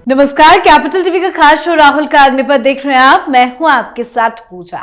नमस्कार, capital TV का खास शो राहुल का अग्निपथ देख रहे हैं आप। मैं हूं आपके साथ पूजा।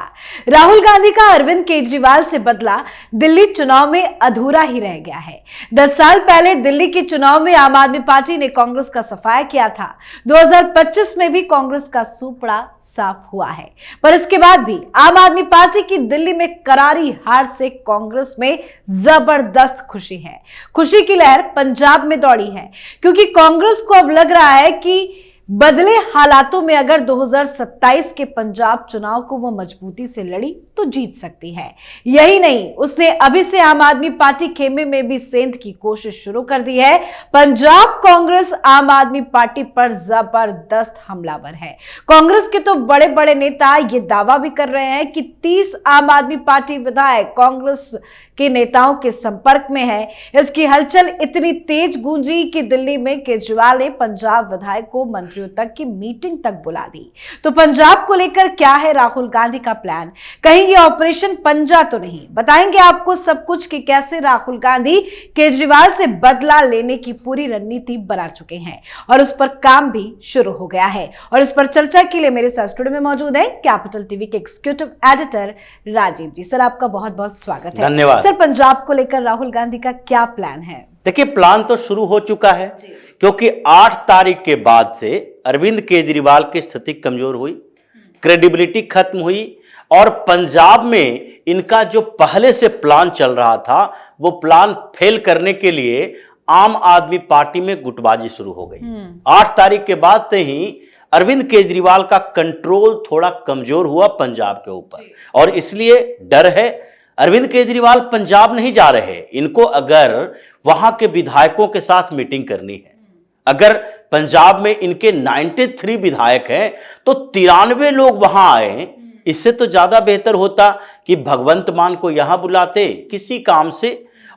राहुल गांधी का अरविंद केजरीवाल से बदला दिल्ली चुनाव में अधूरा ही रह गया है। 10 साल पहले दिल्ली के चुनाव में आम आदमी पार्टी ने कांग्रेस का सफाया किया था। 2025 में भी कांग्रेस का सूपड़ा साफ हुआ है, पर इसके बाद भी आम आदमी पार्टी की दिल्ली में करारी हार से कांग्रेस में जबरदस्त खुशी है। खुशी की लहर पंजाब में दौड़ी है, क्योंकि कांग्रेस को अब लग रहा है कि बदले हालातों में अगर 2027 के पंजाब चुनाव को वो मजबूती से लड़ी तो जीत सकती है। यही नहीं, उसने अभी से आम आदमी पार्टी खेमे में भी सेंध की कोशिश शुरू कर दी है। पंजाब कांग्रेस आम आदमी पार्टी पर जबरदस्त हमलावर है। कांग्रेस के तो बड़े बड़े नेता ये दावा भी कर रहे हैं कि 30 आम आदमी पार्टी विधायक कांग्रेस के नेताओं के संपर्क में है। इसकी हलचल इतनी तेज गूंजी कि दिल्ली में केजरीवाल ने पंजाब विधायक को मंत्रियों तक की मीटिंग तक बुला दी। तो पंजाब को लेकर क्या है राहुल गांधी का प्लान? कहीं ये ऑपरेशन पंजा तो नहीं? बताएंगे आपको सब कुछ कि कैसे राहुल गांधी केजरीवाल से बदला लेने की पूरी रणनीति बना चुके हैं और उस पर काम भी शुरू हो गया है। और इस पर चर्चा के लिए मेरे साथ स्टूडियो में मौजूद है कैपिटल टीवी के एग्जीक्यूटिव एडिटर राजीव जी। सर, आपका बहुत बहुत स्वागत है। धन्यवाद। सर, पंजाब को लेकर राहुल गांधी का क्या प्लान है? देखिए, प्लान तो शुरू हो चुका है, क्योंकि 8 तारीख के बाद से अरविंद केजरीवाल की स्थिति कमजोर हुई, क्रेडिबिलिटी खत्म हुई और पंजाब में इनका जो पहले से प्लान चल रहा था वो प्लान फेल करने के लिए आम आदमी पार्टी में गुटबाजी शुरू हो गई। 8 तारीख के बाद से ही अरविंद केजरीवाल का कंट्रोल थोड़ा कमजोर हुआ पंजाब के ऊपर, और इसलिए डर है। अरविंद केजरीवाल पंजाब नहीं जा रहे। इनको अगर वहां के विधायकों के साथ मीटिंग करनी है, अगर पंजाब में इनके 93 विधायक हैं तो 93 लोग वहां आए, इससे तो ज्यादा बेहतर होता कि भगवंत मान को यहां बुलाते किसी काम से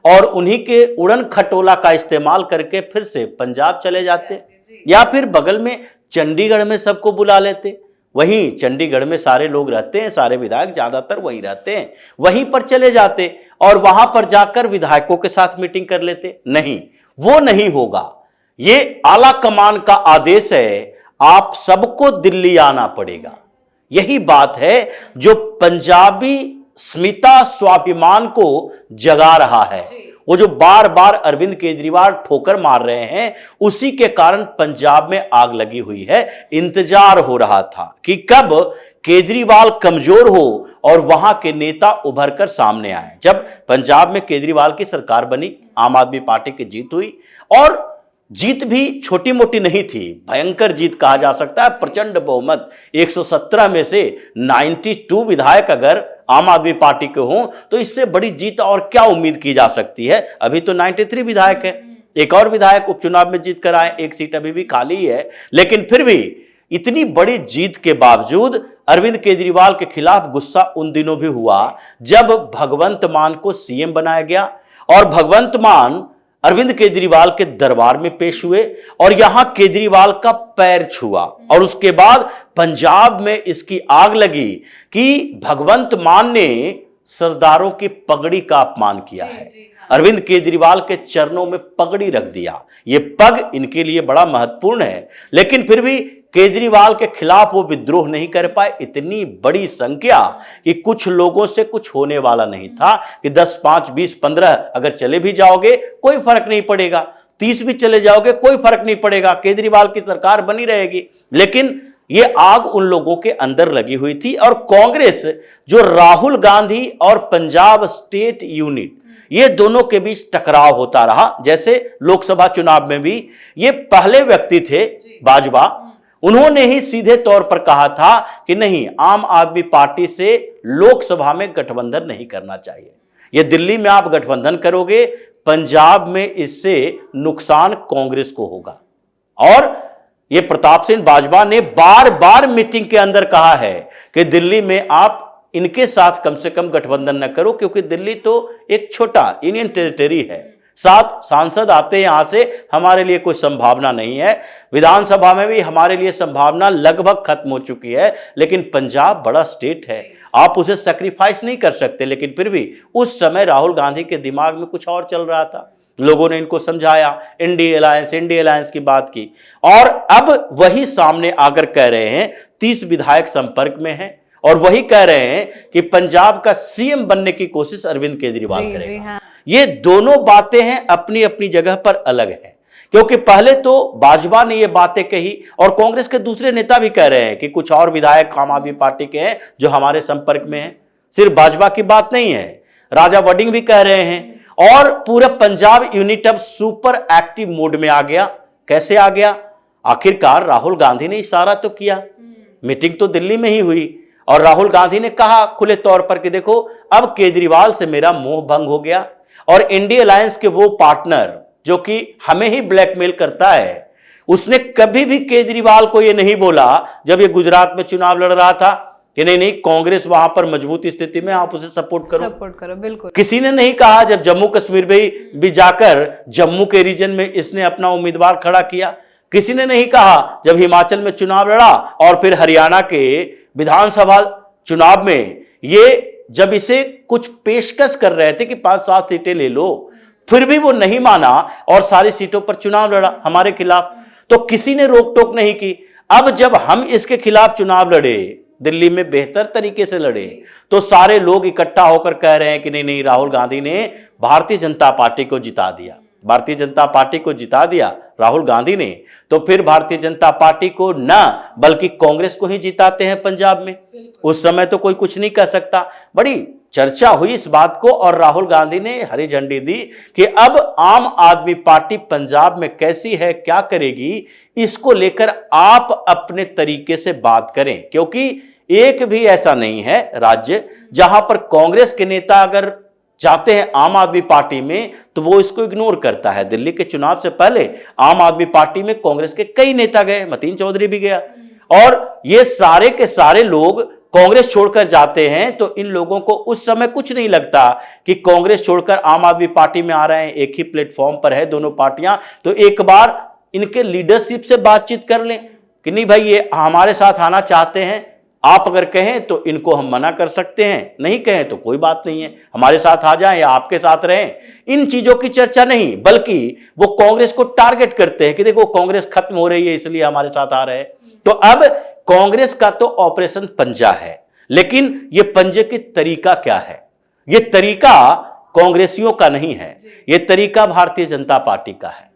और उन्हीं के उड़न खटोला का इस्तेमाल करके फिर से पंजाब चले जाते, या फिर बगल में चंडीगढ़ में सबको बुला लेते। वहीं चंडीगढ़ में सारे लोग रहते हैं, सारे विधायक ज्यादातर वहीं रहते हैं, वहीं पर चले जाते और वहां पर जाकर विधायकों के साथ मीटिंग कर लेते। नहीं, वो नहीं होगा। ये आला कमान का आदेश है, आप सबको दिल्ली आना पड़ेगा। यही बात है जो पंजाबी स्मिता स्वाभिमान को जगा रहा है। वो जो बार बार अरविंद केजरीवाल ठोकर मार रहे हैं, उसी के कारण पंजाब में आग लगी हुई है। इंतजार हो रहा था कि कब केजरीवाल कमजोर हो और वहां के नेता उभर कर सामने आए। जब पंजाब में केजरीवाल की सरकार बनी, आम आदमी पार्टी की जीत हुई, और जीत भी छोटी मोटी नहीं थी, भयंकर जीत कहा जा सकता है। प्रचंड बहुमत, 117 में से 92 विधायक अगर आम आदमी पार्टी के हों तो इससे बड़ी जीत और क्या उम्मीद की जा सकती है। अभी तो 93 विधायक हैं, एक और विधायक उपचुनाव में जीत कर आए, एक सीट अभी भी खाली है। लेकिन फिर भी इतनी बड़ी जीत के बावजूद अरविंद केजरीवाल के खिलाफ गुस्सा उन दिनों भी हुआ जब भगवंत मान को सीएम बनाया गया और भगवंत मान अरविंद केजरीवाल के दरबार में पेश हुए और यहां केजरीवाल का पैर छुआ, और उसके बाद पंजाब में इसकी आग लगी कि भगवंत मान ने सरदारों की पगड़ी का अपमान किया है। अरविंद केजरीवाल के चरणों में पगड़ी रख दिया। ये पग इनके लिए बड़ा महत्वपूर्ण है, लेकिन फिर भी केजरीवाल के खिलाफ वो विद्रोह नहीं कर पाए। इतनी बड़ी संख्या कि कुछ लोगों से कुछ होने वाला नहीं था कि 10, 5, 20, 15 अगर चले भी जाओगे कोई फर्क नहीं पड़ेगा, 30 भी चले जाओगे कोई फर्क नहीं पड़ेगा, केजरीवाल की सरकार बनी रहेगी। लेकिन ये आग उन लोगों के अंदर लगी हुई थी, और कांग्रेस जो राहुल गांधी और पंजाब स्टेट यूनिट, ये दोनों के बीच टकराव होता रहा। जैसे लोकसभा चुनाव में भी ये पहले व्यक्ति थे बाजवा, उन्होंने ही सीधे तौर पर कहा था कि नहीं, आम आदमी पार्टी से लोकसभा में गठबंधन नहीं करना चाहिए। ये दिल्ली में आप गठबंधन करोगे, पंजाब में इससे नुकसान कांग्रेस को होगा। और ये प्रताप सिंह बाजवा ने बार बार मीटिंग के अंदर कहा है कि दिल्ली में आप इनके साथ कम से कम गठबंधन न करो, क्योंकि दिल्ली तो एक छोटा यूनियन टेरिटरी है, 7 सांसद आते हैं, यहां से हमारे लिए कोई संभावना नहीं है। विधानसभा में भी हमारे लिए संभावना लगभग खत्म हो चुकी है, लेकिन पंजाब बड़ा स्टेट है, आप उसे सैक्रिफाइस नहीं कर सकते। लेकिन फिर भी उस समय राहुल गांधी के दिमाग में कुछ और चल रहा था। लोगों ने इनको समझाया, इंडिया अलायंस की बात की, और अब वही सामने आकर कह रहे हैं 30 विधायक संपर्क में हैं, और वही कह रहे हैं कि पंजाब का सीएम बनने की कोशिश अरविंद केजरीवाल करेगा। हाँ। ये दोनों बातें हैं अपनी अपनी जगह पर अलग हैं, क्योंकि पहले तो भाजपा ने ये बातें कही और कांग्रेस के दूसरे नेता भी कह रहे हैं कि कुछ और विधायक आम आदमी पार्टी के हैं जो हमारे संपर्क में हैं। सिर्फ भाजपा की बात नहीं है, राजा वडिंग भी कह रहे हैं, और पूरा पंजाब यूनिट अब सुपर एक्टिव मोड में आ गया। कैसे आ गया? आखिरकार राहुल गांधी ने इशारा तो किया, मीटिंग तो दिल्ली में ही हुई, और राहुल गांधी ने कहा खुले तौर पर कि देखो अब केजरीवाल से मेरा मोह भंग हो गया, और इंडिया अलायंस के वो पार्टनर जो कि हमें ही ब्लैकमेल करता है, उसने कभी भी केजरीवाल को ये नहीं बोला जब ये गुजरात में चुनाव लड़ रहा था कि नहीं कांग्रेस वहां पर मजबूत स्थिति में, आप उसे सपोर्ट करो। बिल्कुल। किसी ने नहीं कहा जब जम्मू कश्मीर भी जाकर जम्मू के रीजन में इसने अपना उम्मीदवार खड़ा किया। किसी ने नहीं कहा जब हिमाचल में चुनाव लड़ा और फिर हरियाणा के विधानसभा चुनाव में ये जब इसे कुछ पेशकश कर रहे थे कि 5-7 सीटें ले लो, फिर भी वो नहीं माना और सारी सीटों पर चुनाव लड़ा हमारे खिलाफ, तो किसी ने रोक टोक नहीं की। अब जब हम इसके खिलाफ चुनाव लड़े, दिल्ली में बेहतर तरीके से लड़े, तो सारे लोग इकट्ठा होकर कह रहे हैं कि नहीं राहुल गांधी ने भारतीय जनता पार्टी को जिता दिया, भारतीय जनता पार्टी को जिता दिया राहुल गांधी ने, तो फिर भारतीय जनता पार्टी को ना बल्कि कांग्रेस को ही जिताते हैं पंजाब में। उस समय तो कोई कुछ नहीं कह सकता। बड़ी चर्चा हुई इस बात को, और राहुल गांधी ने हरी झंडी दी कि अब आम आदमी पार्टी पंजाब में कैसी है, क्या करेगी, इसको लेकर आप अपने तरीके से बात करें, क्योंकि एक भी ऐसा नहीं है राज्य जहां पर कांग्रेस के नेता अगर जाते हैं आम आदमी पार्टी में तो वो इसको इग्नोर करता है। दिल्ली के चुनाव से पहले आम आदमी पार्टी में कांग्रेस के कई नेता गए, मतीन चौधरी भी गया, और ये सारे के सारे लोग कांग्रेस छोड़कर जाते हैं, तो इन लोगों को उस समय कुछ नहीं लगता कि कांग्रेस छोड़कर आम आदमी पार्टी में आ रहे हैं, एक ही प्लेटफॉर्म पर है दोनों पार्टियां, तो एक बार इनके लीडरशिप से बातचीत कर लें कि नहीं भाई ये हमारे साथ आना चाहते हैं, आप अगर कहें तो इनको हम मना कर सकते हैं, नहीं कहें तो कोई बात नहीं है, हमारे साथ आ जाएं या आपके साथ रहें। इन चीजों की चर्चा नहीं, बल्कि वो कांग्रेस को टारगेट करते हैं कि देखो कांग्रेस खत्म हो रही है इसलिए हमारे साथ आ रहे हैं। तो अब कांग्रेस का तो ऑपरेशन पंजा है, लेकिन ये पंजे की तरीका क्या है? ये तरीका कांग्रेसियों का नहीं है, ये तरीका भारतीय जनता पार्टी का है।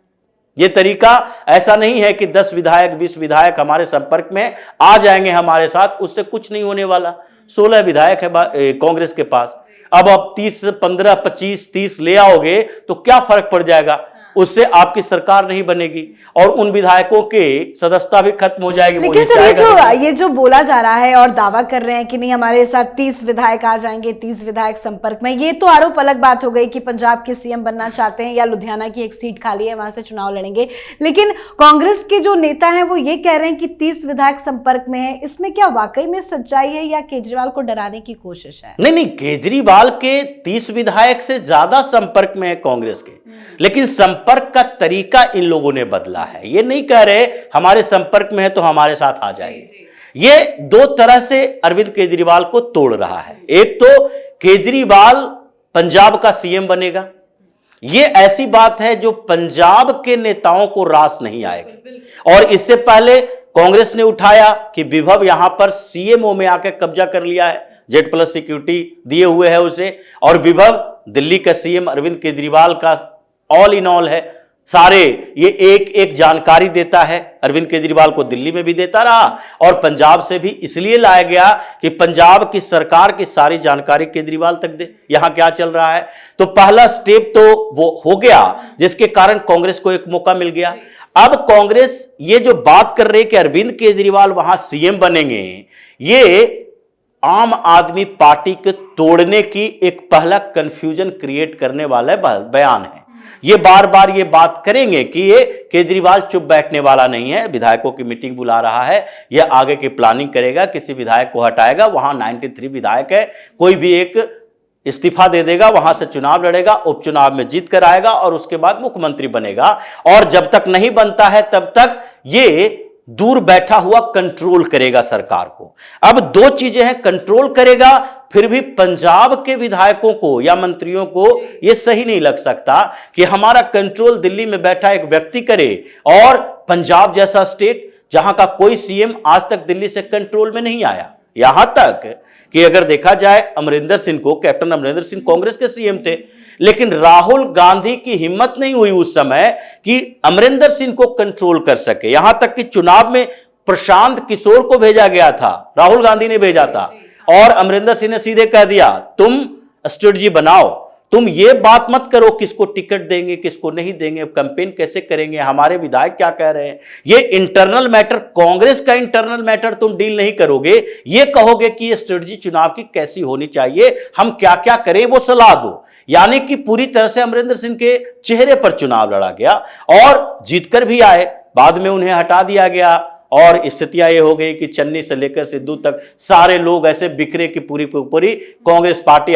ये तरीका ऐसा नहीं है कि 10 विधायक 20 विधायक हमारे संपर्क में आ जाएंगे हमारे साथ, उससे कुछ नहीं होने वाला। 16 विधायक है कांग्रेस के पास, अब आप 30, 15, 25, 30 ले आओगे तो क्या फर्क पड़ जाएगा? उससे आपकी सरकार नहीं बनेगी और उन विधायकों के सदस्यता भी खत्म हो जाएगी। लेकिन सर ये जो बोला जा रहा है और दावा कर रहे हैं कि नहीं हमारे साथ 30 विधायक आ जाएंगे, 30 विधायक संपर्क में, ये तो आरोप अलग बात हो गई कि पंजाब के सीएम बनना चाहते हैं या लुधियाना की एक सीट खाली है वहां से चुनाव लड़ेंगे। लेकिन कांग्रेस के जो नेता हैं वो ये कह रहे हैं कि 30 विधायक संपर्क में है, इसमें क्या वाकई में सच्चाई है या केजरीवाल को डराने की कोशिश है? नहीं, केजरीवाल के 30 विधायक से ज्यादा संपर्क में है कांग्रेस के, लेकिन संपर्क का तरीका इन लोगों ने बदला है। ये नहीं कह रहे हमारे संपर्क में है तो हमारे साथ आ जाएंगे। ये दो तरह से अरविंद केजरीवाल को तोड़ रहा है। एक तो केजरीवाल पंजाब का सीएम बनेगा, ये ऐसी बात है जो पंजाब के नेताओं को रास नहीं आएगी। और इससे पहले कांग्रेस ने उठाया कि विभव यहां पर सीएमओ में आकर कब्जा कर लिया है, Z+ सिक्योरिटी दिए हुए है उसे, और विभव दिल्ली का सीएम अरविंद केजरीवाल का ऑल इन ऑल है, सारे ये एक एक जानकारी देता है। अरविंद केजरीवाल को दिल्ली में भी देता रहा और पंजाब से भी इसलिए लाया गया कि पंजाब की सरकार की सारी जानकारी केजरीवाल तक दे यहां क्या चल रहा है। तो पहला स्टेप तो वो हो गया, जिसके कारण कांग्रेस को एक मौका मिल गया। अब कांग्रेस ये जो बात कर रही है कि अरविंद केजरीवाल वहां सीएम बनेंगे, ये आम आदमी पार्टी के तोड़ने की एक पहला कंफ्यूजन क्रिएट करने वाला बयान है। ये बार बार ये बात करेंगे कि ये केजरीवाल चुप बैठने वाला नहीं है, विधायकों की मीटिंग बुला रहा है, ये आगे की प्लानिंग करेगा, किसी विधायक को हटाएगा, वहां 93 विधायक है, कोई भी एक इस्तीफा दे देगा, वहां से चुनाव लड़ेगा, उपचुनाव में जीत कर आएगा और उसके बाद मुख्यमंत्री बनेगा। और जब तक नहीं बनता है तब तक ये दूर बैठा हुआ कंट्रोल करेगा सरकार को। अब दो चीजें हैं, कंट्रोल करेगा, फिर भी पंजाब के विधायकों को या मंत्रियों को यह सही नहीं लग सकता कि हमारा कंट्रोल दिल्ली में बैठा एक व्यक्ति करे, और पंजाब जैसा स्टेट जहां का कोई सीएम आज तक दिल्ली से कंट्रोल में नहीं आया। यहां तक कि अगर देखा जाए अमरिंदर सिंह को, कैप्टन अमरिंदर सिंह कांग्रेस के सीएम थे, लेकिन राहुल गांधी की हिम्मत नहीं हुई उस समय कि अमरिंदर सिंह को कंट्रोल कर सके। यहां तक कि चुनाव में प्रशांत किशोर को भेजा गया था, राहुल गांधी ने भेजा था, और अमरिंदर सिंह ने सीधे कह दिया तुम स्ट्रेटजी बनाओ, तुम ये बात मत करो किसको टिकट देंगे किसको नहीं देंगे, कैंपेन कैसे करेंगे, हमारे विधायक क्या कह रहे हैं, ये इंटरनल मैटर, कांग्रेस का इंटरनल मैटर तुम डील नहीं करोगे, ये कहोगे कि ये स्ट्रेटजी चुनाव की कैसी होनी चाहिए, हम क्या क्या करें वो सलाह दो। यानी कि पूरी तरह से अमरिंदर सिंह के चेहरे पर चुनाव लड़ा गया और जीतकर भी आए, बाद में उन्हें हटा दिया गया, और स्थितियां ये हो गई कि चन्नी से लेकर सिद्धू तक सारे लोग ऐसे बिखरे कि पूरी पूरी कांग्रेस पार्टी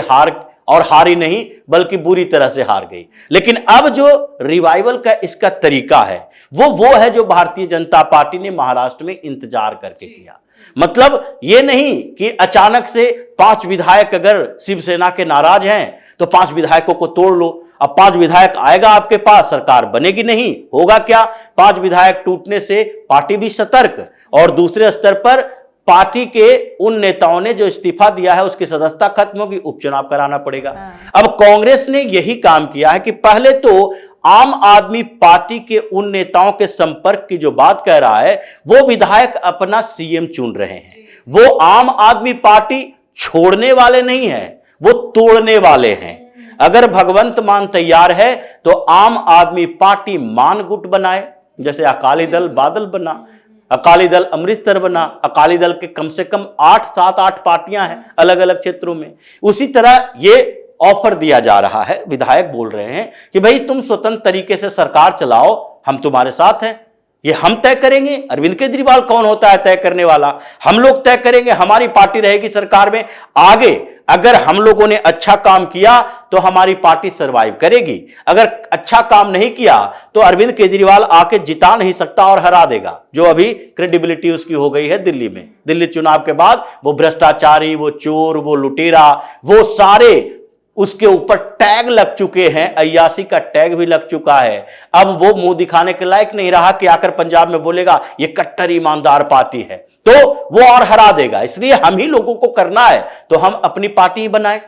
हारी नहीं बल्कि बुरी तरह से हार गई। लेकिन अब जो रिवाइवल का इसका तरीका है वो है जो भारतीय जनता पार्टी ने महाराष्ट्र में इंतजार करके किया। मतलब ये नहीं कि अचानक से 5 विधायक अगर शिवसेना के नाराज हैं तो 5 विधायकों को तोड़ लो, अब 5 विधायक आएगा आपके पास, सरकार बनेगी नहीं, होगा क्या, 5 विधायक टूटने से पार्टी भी सतर्क, और दूसरे स्तर पर पार्टी के उन नेताओं ने जो इस्तीफा दिया है उसकी सदस्यता खत्म होगी, उपचुनाव कराना पड़ेगा। अब कांग्रेस ने यही काम किया है कि पहले तो आम आदमी पार्टी के उन नेताओं के संपर्क की जो बात कह रहा है वो विधायक अपना सीएम चुन रहे हैं, वो आम आदमी पार्टी छोड़ने वाले नहीं है, वो तोड़ने वाले हैं। अगर भगवंत मान तैयार है तो आम आदमी पार्टी मान गुट बनाए, जैसे अकाली दल बादल बना, अकाली दल अमृतसर बना, अकाली दल के कम से कम 8 पार्टियां हैं अलग अलग क्षेत्रों में। उसी तरह ये ऑफर दिया जा रहा है, विधायक बोल रहे हैं कि भाई तुम स्वतंत्र तरीके से सरकार चलाओ, हम तुम्हारे साथ हैं, ये हम तय करेंगे। अरविंद केजरीवाल कौन होता है तय करने वाला, हम लोग तय करेंगे, हमारी पार्टी रहेगी सरकार में आगे, अगर हम लोगों ने अच्छा काम किया तो हमारी पार्टी सरवाइव करेगी, अगर अच्छा काम नहीं किया तो अरविंद केजरीवाल आके जिता नहीं सकता और हरा देगा, जो अभी क्रेडिबिलिटी उसकी हो गई है दिल्ली में। दिल्ली चुनाव के बाद वो भ्रष्टाचारी, वो चोर, वो लुटेरा, वो सारे उसके ऊपर टैग लग चुके हैं, अय्यासी का टैग भी लग चुका है। अब वो मुंह दिखाने के लायक नहीं रहा कि आकर पंजाब में बोलेगा ये कट्टर ईमानदार पार्टी है, तो वो और हरा देगा। इसलिए हम ही लोगों को करना है तो हम अपनी पार्टी ही बनाएं।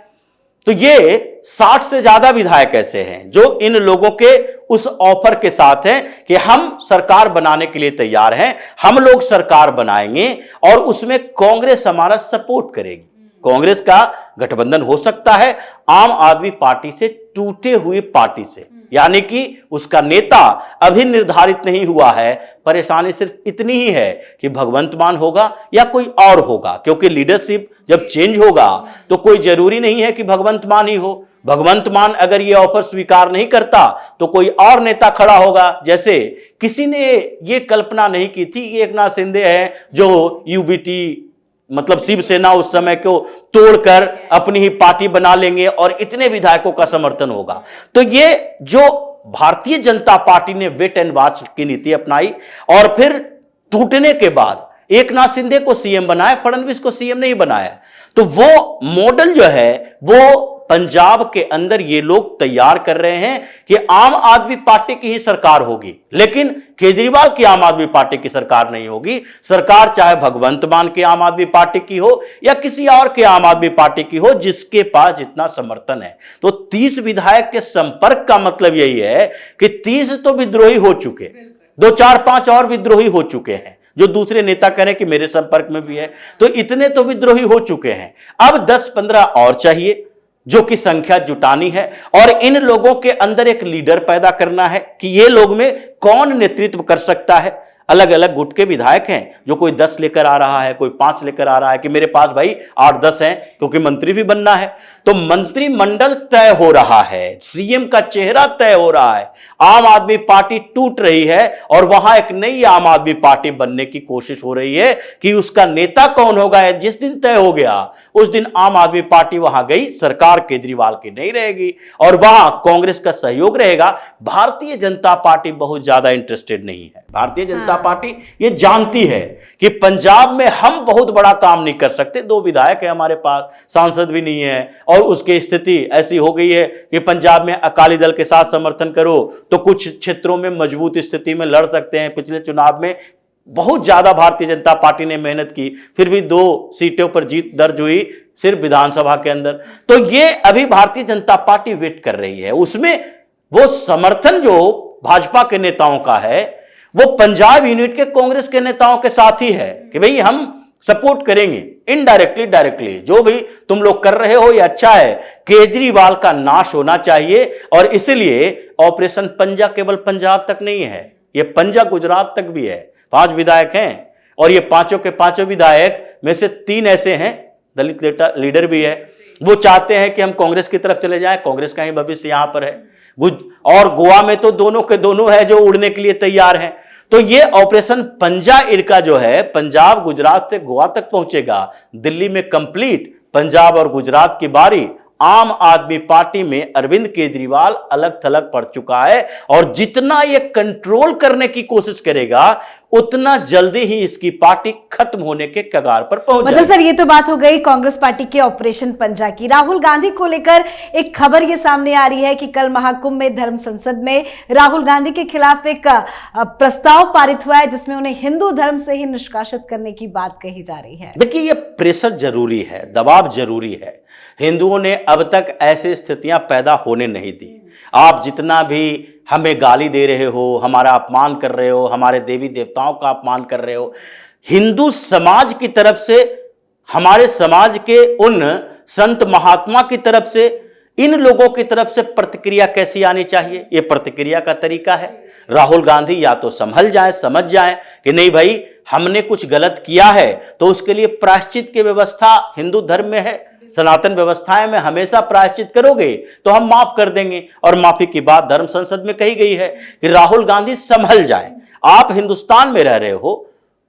तो ये 60 से ज्यादा विधायक ऐसे हैं जो इन लोगों के उस ऑफर के साथ हैं कि हम सरकार बनाने के लिए तैयार हैं, हम लोग सरकार बनाएंगे और उसमें कांग्रेस हमारा सपोर्ट करेगी। कांग्रेस का गठबंधन हो सकता है आम आदमी पार्टी से, टूटे हुई पार्टी से, यानी कि उसका नेता अभी निर्धारित नहीं हुआ है। परेशानी सिर्फ इतनी ही है कि भगवंत मान होगा या कोई और होगा, क्योंकि लीडरशिप जब चेंज होगा तो कोई जरूरी नहीं है कि भगवंत मान ही हो। भगवंत मान अगर ये ऑफर स्वीकार नहीं करता तो कोई और नेता खड़ा होगा। जैसे किसी ने ये कल्पना नहीं की थी कि एकनाथ शिंदे हैं जो यूबीटी मतलब शिवसेना उस समय को तोड़कर अपनी ही पार्टी बना लेंगे और इतने विधायकों का समर्थन होगा। तो ये जो भारतीय जनता पार्टी ने वेट एंड वॉच की नीति अपनाई और फिर टूटने के बाद एकनाथ शिंदे को सीएम बनाया, फडणवीस को सीएम नहीं बनाया, तो वो मॉडल जो है वो पंजाब के अंदर ये लोग तैयार कर रहे हैं कि आम आदमी पार्टी की ही सरकार होगी, लेकिन केजरीवाल की आम आदमी पार्टी की सरकार नहीं होगी। सरकार चाहे भगवंत मान के आम आदमी पार्टी की हो या किसी और के आम आदमी पार्टी की हो, जिसके पास जितना समर्थन है। तो 30 विधायक के संपर्क का मतलब यही है कि 30 तो विद्रोही हो चुके, 2 4 5 और विद्रोही हो चुके हैं, जो दूसरे नेता करें कि मेरे संपर्क में भी है, तो इतने तो विद्रोही हो चुके हैं। अब 10-15 और चाहिए जो कि संख्या जुटानी है और इन लोगों के अंदर एक लीडर पैदा करना है कि ये लोग में कौन नेतृत्व कर सकता है। अलग अलग गुट के विधायक हैं, जो कोई 10 लेकर आ रहा है, कोई 5 लेकर आ रहा है कि मेरे पास भाई 8-10 हैं, क्योंकि मंत्री भी बनना है। तो मंत्रिमंडल तय हो रहा है, सीएम का चेहरा तय हो रहा है, आम आदमी पार्टी टूट रही है और वहां एक नई आम आदमी पार्टी बनने की कोशिश हो रही है कि उसका नेता कौन होगा। जिस दिन तय हो गया उस दिन आम आदमी पार्टी वहां गई, सरकार केजरीवाल की नहीं रहेगी और वहां कांग्रेस का सहयोग रहेगा। भारतीय जनता पार्टी बहुत ज्यादा इंटरेस्टेड नहीं है। भारतीय जनता पार्टी ये जानती है कि पंजाब में हम बहुत बड़ा काम नहीं कर सकते, 2 विधायक है हमारे पास, सांसद भी नहीं है और उसकी स्थिति ऐसी हो गई है कि पंजाब में अकाली दल के साथ समर्थन करो तो कुछ क्षेत्रों में मजबूत स्थिति में लड़ सकते हैं। पिछले चुनाव में बहुत ज्यादा भारतीय जनता पार्टी ने मेहनत की, फिर भी 2 सीटों पर जीत दर्ज हुई सिर्फ विधानसभा के अंदर। तो ये अभी भारतीय जनता पार्टी वेट कर रही है, उसमें वो समर्थन जो भाजपा के नेताओं का है वो पंजाब यूनिट के कांग्रेस के नेताओं के साथ ही है कि भाई हम सपोर्ट करेंगे इनडायरेक्टली डायरेक्टली, जो भी तुम लोग कर रहे हो ये अच्छा है, केजरीवाल का नाश होना चाहिए। और इसलिए ऑपरेशन पंजा केवल पंजाब तक नहीं है, ये पंजा गुजरात तक भी है। 5 विधायक हैं और ये पांचों के पांचों विधायक में से 3 ऐसे हैं, दलित लीडर भी है, वो चाहते हैं कि हम कांग्रेस की तरफ चले जाएं, कांग्रेस का ही भविष्य यहां पर है। और गोवा में तो दोनों के दोनों है जो उड़ने के लिए तैयार हैं। तो ये ऑपरेशन पंजा इरका जो है पंजाब गुजरात से गोवा तक पहुंचेगा, दिल्ली में कंप्लीट पंजाब और गुजरात की बारी। आम आदमी पार्टी में अरविंद केजरीवाल अलग थलग पड़ चुका है और जितना ये कंट्रोल करने की कोशिश करेगा उतना जल्दी ही इसकी पार्टी खत्म होने के कगार पर पहुंच जाएगी। मतलब सर ये तो बात हो गई कांग्रेस पार्टी के ऑपरेशन पंजा की। राहुल गांधी को लेकर एक खबर ये सामने आ रही है कि कल महाकुंभ में धर्म संसद में राहुल गांधी के खिलाफ एक प्रस्ताव पारित हुआ है जिसमें उन्हें हिंदू धर्म से ही निष्कासित करने की बात कही जा रही है। देखिए ये प्रेशर जरूरी है, दबाव जरूरी है। हिंदुओं ने अब तक ऐसी स्थितियां पैदा होने नहीं दी। आप जितना भी हमें गाली दे रहे हो, हमारा अपमान कर रहे हो, हमारे देवी देवताओं का अपमान कर रहे हो, हिंदू समाज की तरफ से, हमारे समाज के उन संत महात्मा की तरफ से, इन लोगों की तरफ से प्रतिक्रिया कैसी आनी चाहिए, ये प्रतिक्रिया का तरीका है। राहुल गांधी या तो संभल जाएं, समझ जाएं कि नहीं भाई हमने कुछ गलत किया है तो उसके लिए प्रायश्चित की व्यवस्था हिंदू धर्म में है, सनातन व्यवस्थाएं में हमेशा प्रायश्चित करोगे तो हम माफ कर देंगे। और माफी की बात धर्म संसद में कही गई है कि राहुल गांधी संभल जाए। आप हिंदुस्तान में रह रहे हो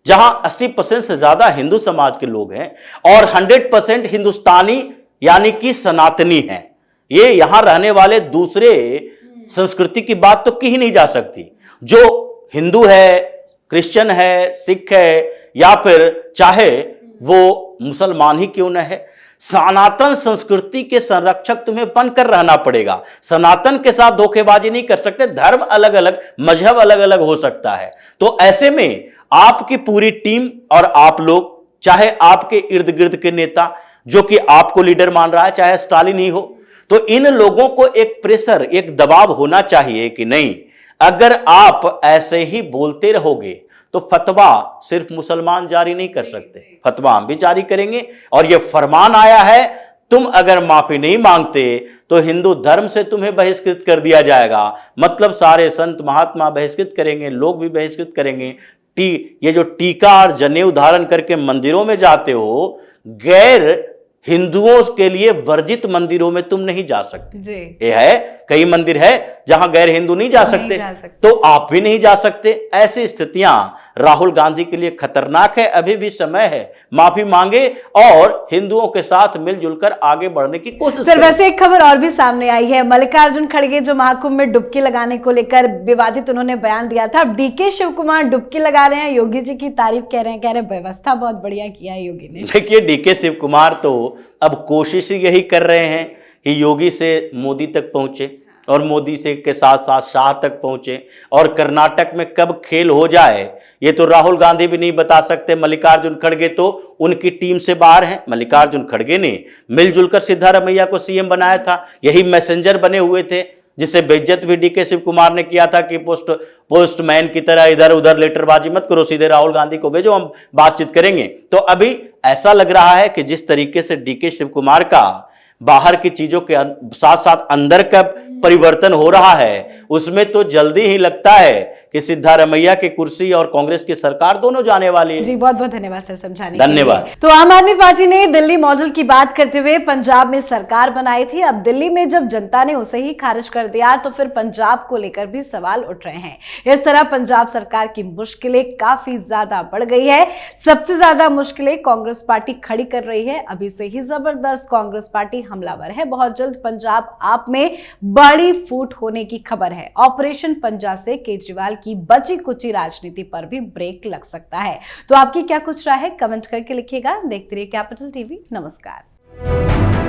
जहां 80% से ज्यादा हिंदू समाज के लोग हैं और 100% हिंदुस्तानी यानी कि सनातनी हैं। ये यहां रहने वाले दूसरे संस्कृति की बात तो की ही नहीं जा सकती। जो हिंदू है, क्रिश्चियन है, सिख है या फिर चाहे वो मुसलमान ही क्यों न है, सनातन संस्कृति के संरक्षक तुम्हें बनकर रहना पड़ेगा। सनातन के साथ धोखेबाजी नहीं कर सकते। धर्म अलग अलग, मजहब अलग अलग हो सकता है। तो ऐसे में आपकी पूरी टीम और आप लोग, चाहे आपके इर्द गिर्द के नेता जो कि आपको लीडर मान रहा है, चाहे स्टालिन ही हो, तो इन लोगों को एक प्रेशर, एक दबाव होना चाहिए कि नहीं, अगर आप ऐसे ही बोलते रहोगे तो फतवा सिर्फ मुसलमान जारी नहीं कर सकते, फतवा हम भी जारी करेंगे। और यह फरमान आया है, तुम अगर माफी नहीं मांगते तो हिंदू धर्म से तुम्हें बहिष्कृत कर दिया जाएगा। मतलब सारे संत महात्मा बहिष्कृत करेंगे, लोग भी बहिष्कृत करेंगे। ये जो टीका और जनेऊ धारण करके मंदिरों में जाते हो, गैर हिंदुओं के लिए वर्जित मंदिरों में तुम नहीं जा सकते जी। ये है, कई मंदिर है जहां गैर हिंदू नहीं जा सकते, तो आप भी नहीं जा सकते। ऐसी स्थितियां राहुल गांधी के लिए खतरनाक है। अभी भी समय है, माफी मांगे और हिंदुओं के साथ मिलजुल कर आगे बढ़ने की कोशिश सर वैसे एक खबर और भी सामने आई है, मल्लिकार्जुन खड़गे जो महाकुंभ में डुबकी लगाने को लेकर विवादित उन्होंने बयान दिया था। अब डीके शिव कुमार डुबकी लगा रहे हैं, योगी जी की तारीफ कह रहे हैं, कह रहे व्यवस्था बहुत बढ़िया किया है योगी ने। देखिए डीके शिव कुमार तो अब कोशिश यही कर रहे हैं कि योगी से मोदी तक पहुंचे और मोदी से के साथ साथ शाह तक पहुंचे। और कर्नाटक में कब खेल हो जाए ये तो राहुल गांधी भी नहीं बता सकते। मल्लिकार्जुन खड़गे तो उनकी टीम से बाहर हैं। मल्लिकार्जुन खड़गे ने मिलजुल कर सिद्धारमैया को सीएम बनाया था, यही मैसेंजर बने हुए थे, जिसे बेइज्जत भी डीके शिव कुमार ने किया था कि पोस्टमैन की तरह इधर उधर लेटरबाजी मत करो, सीधे राहुल गांधी को भेजो, हम बातचीत करेंगे। तो अभी ऐसा लग रहा है कि जिस तरीके से डीके शिव कुमार का बाहर की चीजों के साथ साथ अंदर का परिवर्तन हो रहा है, उसमें तो जल्दी ही लगता है कि सिद्धारमैया की कुर्सी और कांग्रेस की सरकार दोनों जाने वाली है। जी बहुत बहुत धन्यवाद सर समझाने के लिए। धन्यवाद। तो आम आदमी पार्टी ने दिल्ली मॉडल की बात करते हुए पंजाब में सरकार बनाई थी। अब दिल्ली में जब जनता ने उसे ही खारिज कर दिया तो फिर पंजाब को लेकर भी सवाल उठ रहे हैं। इस तरह पंजाब सरकार की मुश्किलें काफी ज्यादा बढ़ गई है। सबसे ज्यादा मुश्किलें कांग्रेस पार्टी खड़ी कर रही है। अभी से ही जबरदस्त कांग्रेस पार्टी हमलावर है। बहुत जल्द पंजाब आप में बड़ी फूट होने की खबर है। ऑपरेशन पंजा से केजरीवाल की बची कुची राजनीति पर भी ब्रेक लग सकता है। तो आपकी क्या कुछ राय है, कमेंट करके लिखिएगा। देखते रहिए कैपिटल टीवी। नमस्कार।